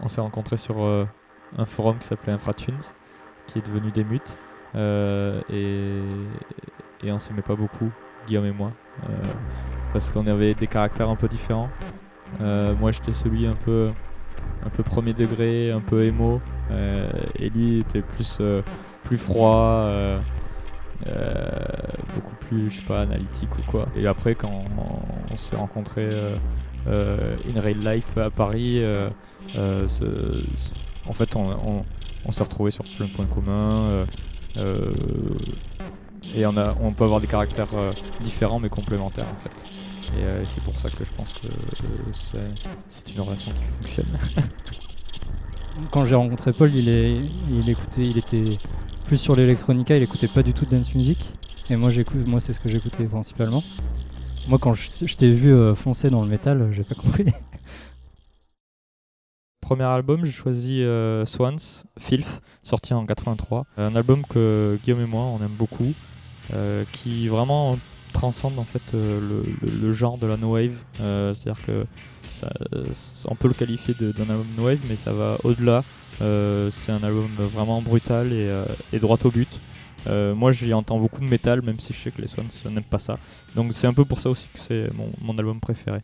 On s'est rencontrés sur un forum qui s'appelait Infratunes, qui est devenu Demut. Et on s'aimait pas beaucoup, Guillaume et moi, parce qu'on avait des caractères un peu différents. Moi j'étais celui un peu premier degré, un peu émo, et lui était plus froid, beaucoup plus, je sais pas, analytique ou quoi. Et après quand on s'est rencontrés in real life à Paris, en fait on s'est retrouvés sur plein de points communs. Et on peut avoir des caractères différents mais complémentaires en fait. Et c'est pour ça que je pense que c'est une relation qui fonctionne. Quand j'ai rencontré Paul, il était plus sur l'électronica, il écoutait pas du tout de dance music. Et moi c'est ce que j'écoutais principalement. Moi quand je t'ai vu foncer dans le métal, j'ai pas compris. Premier album, j'ai choisi Swans, Filth, sorti en 83. Un album que Guillaume et moi on aime beaucoup, qui vraiment transcende en fait le genre de la no wave. C'est-à-dire que on peut le qualifier d'un album no wave, mais ça va au-delà. C'est un album vraiment brutal et droit au but. Moi j'y entends beaucoup de métal, même si je sais que les Swans n'aiment pas ça. Donc c'est un peu pour ça aussi que c'est mon album préféré.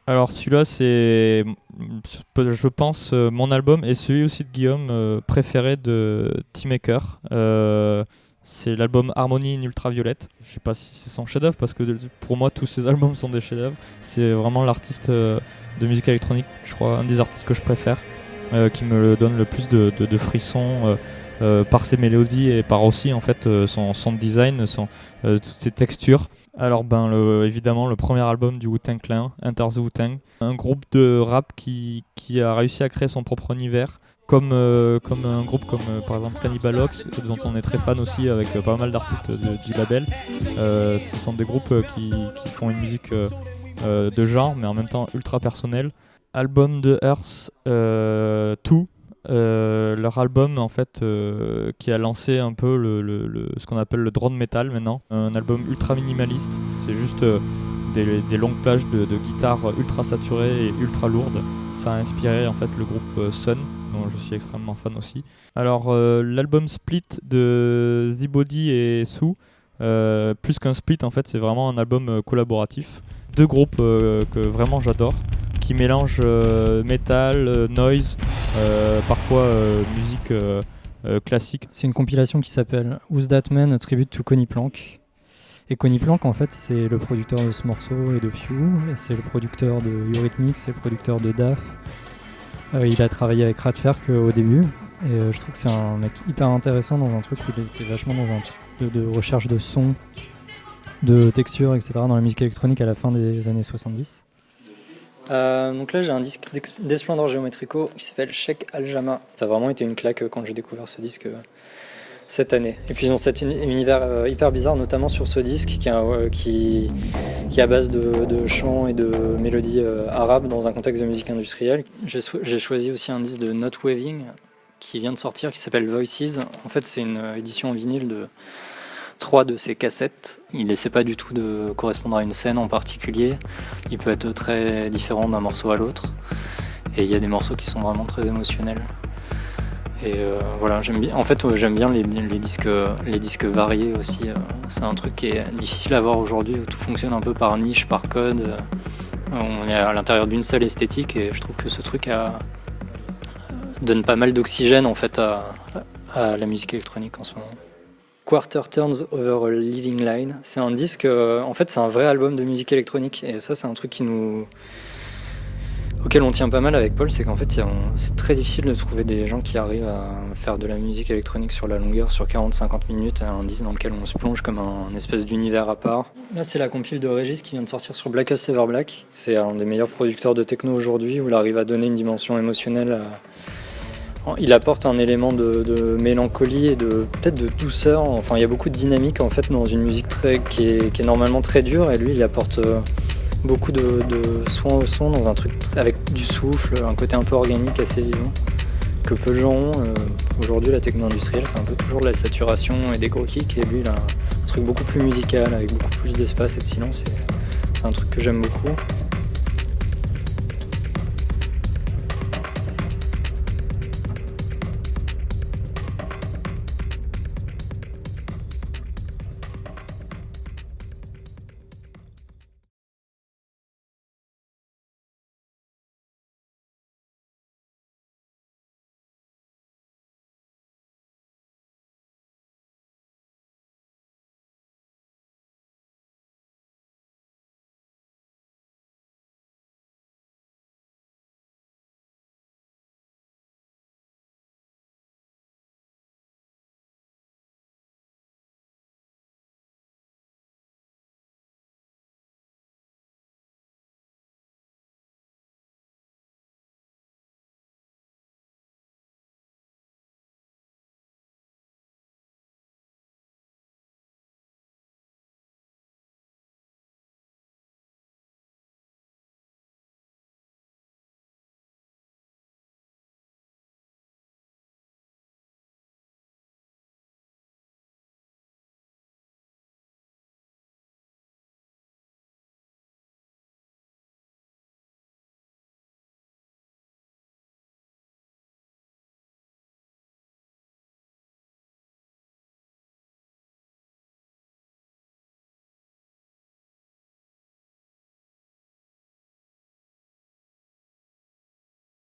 Alors celui-là c'est, je pense, mon album et celui aussi de Guillaume préféré de Teamaker. C'est l'album Harmony in Ultraviolet. Je sais pas si c'est son chef-d'œuvre parce que pour moi tous ses albums sont des chefs-d'œuvre. C'est vraiment l'artiste de musique électronique, je crois, un des artistes que je préfère, qui me donne le plus de frissons par ses mélodies et par aussi en fait son design, toutes ses textures. Alors évidemment le premier album du Wu-Tang Clan, Enter the Wu-Tang, un groupe de rap qui a réussi à créer son propre univers. Comme un groupe comme par exemple Cannibal Ox, dont on est très fan aussi avec pas mal d'artistes du label. Ce sont des groupes qui font une musique de genre mais en même temps ultra personnelle. Album de Earth 2, leur album en fait qui a lancé un peu ce qu'on appelle le drone metal maintenant. Un album ultra minimaliste, c'est juste des longues plages de guitare ultra saturées et ultra lourdes. Ça a inspiré en fait le groupe Sun, dont je suis extrêmement fan aussi. Alors l'album Split de Z-Body et Sue, plus qu'un split en fait, c'est vraiment un album collaboratif. Deux groupes que vraiment j'adore, qui mélangent metal, noise, parfois musique classique. C'est une compilation qui s'appelle Who's That Man, a tribute to Connie Plank. Et Connie Plank, en fait, c'est le producteur de ce morceau et de Few, et c'est le producteur de Eurythmics, c'est le producteur de DAF. Il a travaillé avec Radferk au début, et je trouve que c'est un mec hyper intéressant dans un truc où il était vachement dans un truc de recherche de son, de texture, etc. dans la musique électronique à la fin des années 70. Donc là j'ai un disque d'Esplendor Geometrico qui s'appelle Sheikh Al-Jama. Ça a vraiment été une claque quand j'ai découvert ce disque cette année. Et puis ils ont cet univers hyper bizarre, notamment sur ce disque qui est à base de chants et de mélodies arabes dans un contexte de musique industrielle. J'ai choisi aussi un disque de Not Waving qui vient de sortir, qui s'appelle Voices. En fait c'est une édition en vinyle de 3 de ses cassettes. Il n'essaie pas du tout de correspondre à une scène en particulier. Il peut être très différent d'un morceau à l'autre. Et il y a des morceaux qui sont vraiment très émotionnels. Et voilà, j'aime bien les disques variés aussi. C'est un truc qui est difficile à voir aujourd'hui, où tout fonctionne un peu par niche, par code. On est à l'intérieur d'une seule esthétique et je trouve que ce truc donne pas mal d'oxygène en fait à la musique électronique en ce moment. Quarter Turns Over a Living Line, c'est un disque, en fait c'est un vrai album de musique électronique et ça c'est un truc auquel on tient pas mal avec Paul, c'est qu'en fait c'est très difficile de trouver des gens qui arrivent à faire de la musique électronique sur la longueur, sur 40-50 minutes, un disque dans lequel on se plonge comme un espèce d'univers à part. Là c'est la compile de Régis qui vient de sortir sur Black as Ever Black, c'est un des meilleurs producteurs de techno aujourd'hui où il arrive à donner une dimension émotionnelle Il apporte un élément de mélancolie et peut-être de douceur. Enfin, il y a beaucoup de dynamique en fait dans une musique qui est normalement très dure, et lui il apporte beaucoup de soin au son dans un truc avec du souffle, un côté un peu organique, assez vivant, que peu de gens ont. Aujourd'hui, la techno industrielle, c'est un peu toujours de la saturation et des gros kicks, et lui il a un truc beaucoup plus musical avec beaucoup plus d'espace et de silence. C'est un truc que j'aime beaucoup.